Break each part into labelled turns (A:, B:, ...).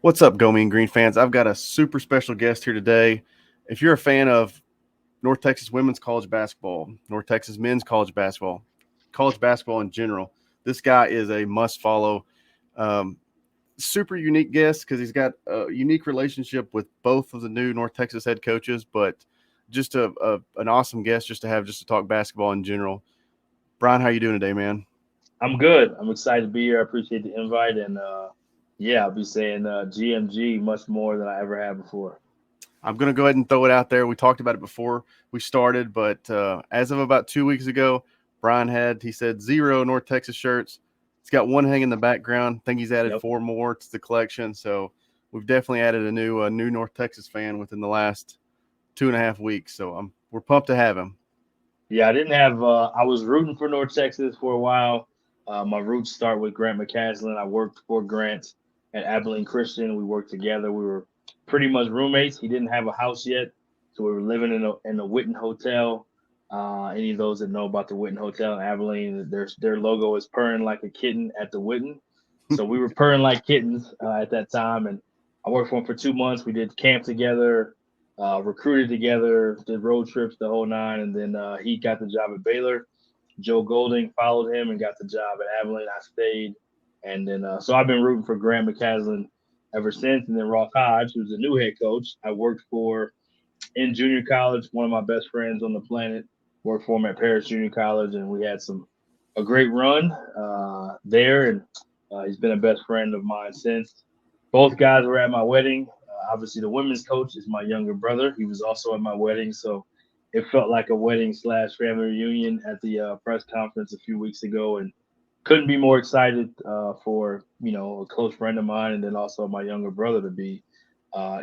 A: What's up, Go Mean Green fans? I've got a super special guest here today. If you're a fan of North Texas women's college basketball, North Texas men's college basketball in general, this guy is a must follow. Um, Super unique guest because he's got a unique relationship with both of the new North Texas head coaches, but just an awesome guest just to have just to talk basketball in general. Brian, how you doing today, man?
B: I'm good. I'm excited to be here. I appreciate the invite, and yeah, I'll be saying GMG much more than I ever have before.
A: I'm going to go ahead and throw it out there. We talked about it before we started, but as of about 2 weeks ago, he said zero North Texas shirts. He's got one hanging in the background. I think he's added
B: Yep.
A: four more to the collection. So we've definitely added a new North Texas fan within the last 2.5 weeks. So we're pumped to have him.
B: Yeah, I didn't have. I was rooting for North Texas for a while. My roots start with Grant McCaslin. I worked for Grant at Abilene Christian. We worked together. We were pretty much roommates. He didn't have a house yet, so we were living in a Witten Hotel. Any of those that know about the Witten Hotel in Abilene, their logo is purring like a kitten at the Witten. So we were purring like kittens at that time, and I worked for him for 2 months. We did camp together, recruited together, did road trips the whole nine, and then he got the job at Baylor. Joe Golding followed him and got the job at Abilene. I stayed, and then so I've been rooting for Grant McCaslin ever since. And then Ross Hodge, who's the new head coach, I worked for in junior college. One of my best friends on the planet worked for him at Paris Junior College, and we had some a great run there. And he's been a best friend of mine since. Both guys were at my wedding. Obviously, the women's coach is my younger brother. He was also at my wedding, so it felt like a wedding slash family reunion at the press conference a few weeks ago, and couldn't be more excited for a close friend of mine, and then also my younger brother to be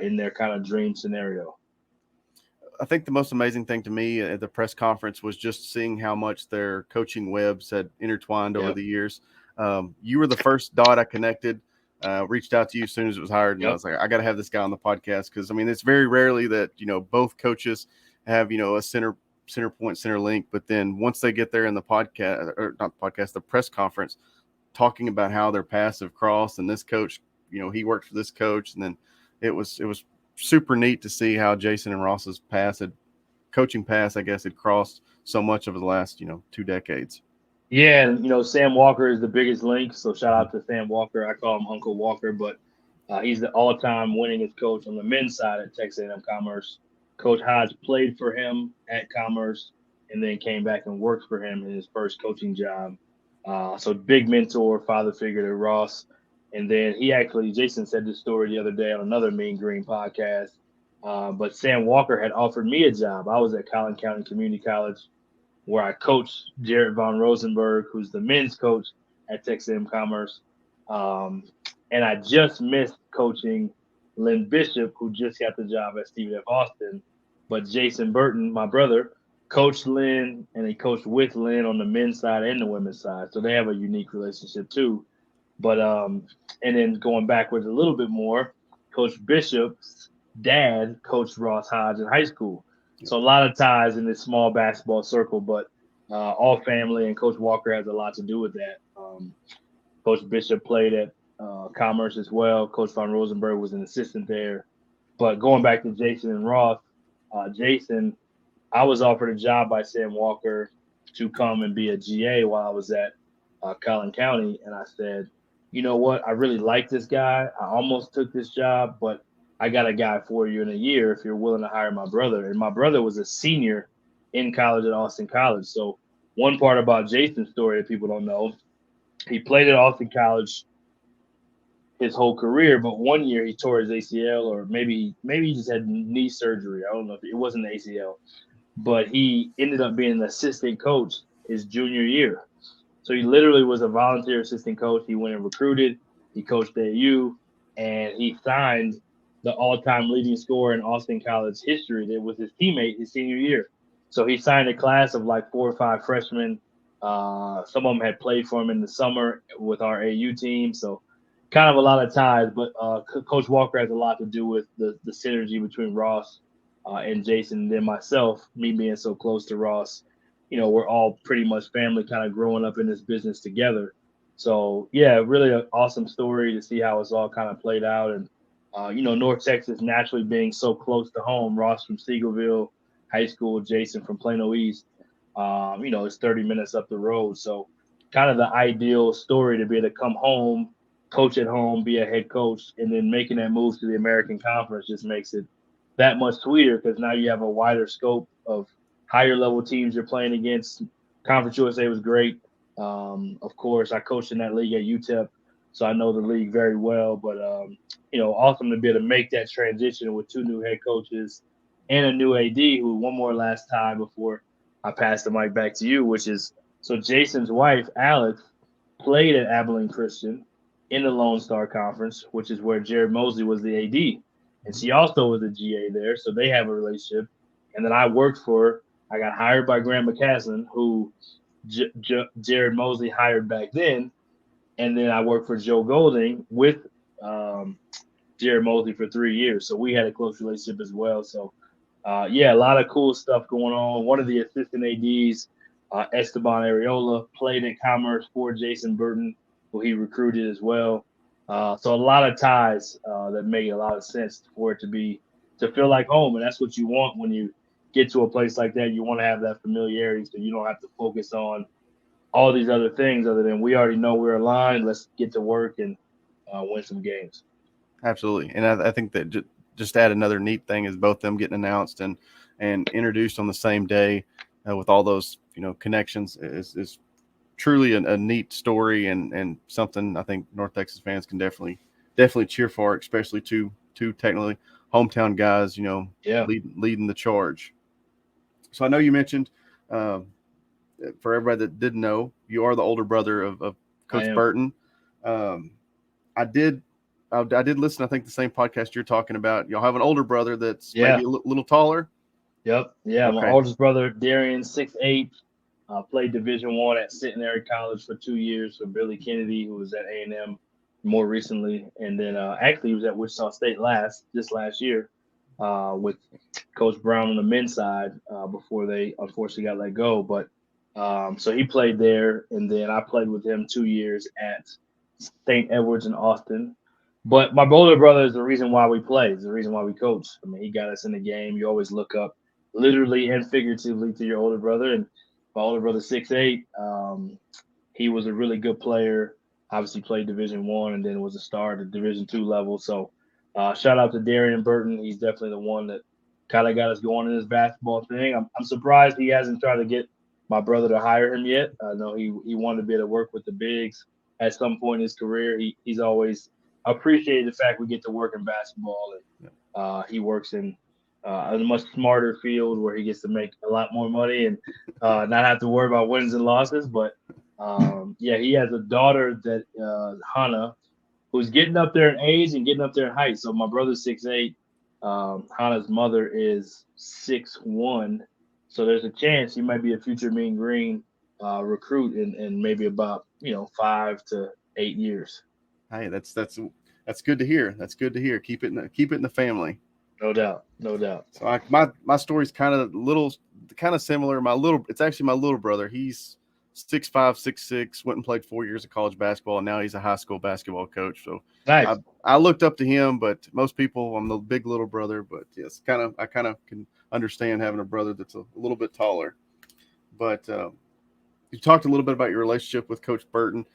B: in their kind of dream scenario.
A: I think the most amazing thing to me at the press conference was just seeing how much their coaching webs had intertwined over
B: Yep.
A: the years. You were the first dot I connected. Reached out to you as soon as it was hired, and I
B: Yep.
A: was like, I got to have this guy on the podcast because I mean, it's very rarely that both coaches have a center point, center link, but then once they get there in the podcast or not the podcast, the press conference, talking about how their paths have crossed, and this coach, he worked for this coach, and then it was super neat to see how Jason and Ross's paths had coaching paths, I guess, had crossed so much over the last 2 decades.
B: Yeah, and Sam Walker is the biggest link. So shout
A: Mhm.
B: out to Sam Walker. I call him Uncle Walker, but he's the all-time winningest coach on the men's side at Texas A&M Commerce. Coach Hodge played for him at Commerce, and then came back and worked for him in his first coaching job. So big mentor, father figure to Ross. And then Jason said this story the other day on another Mean Green podcast. But Sam Walker had offered me a job. I was at Collin County Community College where I coached Jared Von Rosenberg, who's the men's coach at Texas A&M Commerce. Um, and I just missed coaching Lynn Bishop, who just got the job at Stephen F. Austin. But Jason Burton, my brother, coached Lynn and he coached with Lynn on the men's side and the women's side. So they have a unique relationship too. But and then going backwards a little bit more, Coach Bishop's dad coached Ross Hodge in high school. So a lot of ties in this small basketball circle, but all family, and Coach Walker has a lot to do with that. Coach Bishop played at Commerce as well. Coach Von Rosenberg was an assistant there. But going back to Jason and Ross, Jason, I was offered a job by Sam Walker to come and be a GA while I was at Collin County, and I said, you know what, I really like this guy. I almost took this job, but I got a guy for you in a year if you're willing to hire my brother. And my brother was a senior in college at Austin College. So one part about Jason's story that people don't know, he played at Austin College his whole career, but one year he tore his ACL, or maybe he just had knee surgery. I don't know if it wasn't the ACL, but he ended up being an assistant coach his junior year. So he literally was a volunteer assistant coach. He went and recruited. He coached AU, and he signed the all-time leading scorer in Austin College history. That was his teammate his senior year. So he signed a class of like 4 or 5 freshmen. Some of them had played for him in the summer with our AU team. So kind of a lot of ties. But Coach Walker has a lot to do with the synergy between Ross and Jason, and then myself, me being so close to Ross. We're all pretty much family, kind of growing up in this business together. So yeah, really an awesome story to see how it's all kind of played out. And North Texas naturally being so close to home, Ross from Seagoville High School, Jason from Plano East, it's 30 minutes up the road. So kind of the ideal story to be able to come home, coach at home, be a head coach, and then making that move to the American Conference just makes it that much sweeter because now you have a wider scope of higher level teams you're playing against. Conference USA was great. Of course, I coached in that league at UTEP, so I know the league very well. But awesome to be able to make that transition with two new head coaches and a new AD. Who one more last time before I pass the mic back to you, which is so Jason's wife Alex played at Abilene Christian in the Lone Star Conference, which is where Jared Mosley was the AD, and she also was a GA there, so they have a relationship. And then I got hired by Grant McCaslin, who Jared Mosley hired back then, and then I worked for Joe Golding with um, Jared Mosley for 3 years. So we had a close relationship as well. So, a lot of cool stuff going on. One of the assistant ADs, Esteban Areola, played at Commerce for Jason Burton, who he recruited as well. So a lot of ties that make a lot of sense for it to feel like home, and that's what you want when you get to a place like that. You want to have that familiarity, so you don't have to focus on all these other things other than we already know we're aligned. Let's get to work and win some games.
A: Absolutely. And I think that just add another neat thing is both them getting announced and introduced on the same day with all those, connections is truly a neat story and something I think North Texas fans can definitely cheer for, especially two technically hometown guys, leading the charge. So I know you mentioned, for everybody that didn't know, you are the older brother of Coach Burton. I did listen. I think the same podcast you're talking about. Y'all have an older brother that's maybe a little taller.
B: Yep. Yeah.
A: Okay.
B: My oldest brother, Darian, 6'8", played Division I at Centenary College for 2 years for Billy Kennedy, who was at A&M more recently, and then actually he was at Wichita State this last year with Coach Brown on the men's side before they unfortunately got let go. But so he played there, and then I played with him 2 years at St. Edwards in Austin. But my older brother is the reason why we play. Is the reason why we coach. I mean, he got us in the game. You always look up, literally and figuratively, to your older brother. And my older brother, 6'8", he was a really good player. Obviously, played Division I, and then was a star at the Division II level. So, shout out to Darian Burton. He's definitely the one that kind of got us going in this basketball thing. I'm surprised he hasn't tried to get my brother to hire him yet. I know he wanted to be able to work with the bigs at some point in his career. He's always appreciated the fact we get to work in basketball, and he works in a much smarter field where he gets to make a lot more money and not have to worry about wins and losses. But he has a daughter that Hannah, who's getting up there in age and getting up there in height. So my brother's 6'8". Hannah's mother is 6'1". So there's a chance he might be a future Mean Green recruit in maybe about 5 to 8 years.
A: Hey, that's good to hear. That's good to hear. Keep it in the family.
B: No doubt.
A: So my story's kind of similar. It's actually my little brother. He's 6'5", 6'6", went and played 4 years of college basketball, and now he's a high school basketball coach. So
B: nice.
A: I looked up to him, but most people, I'm the big little brother. But yes, I kind of can understand having a brother that's a little bit taller. But you talked a little bit about your relationship with Coach Burton.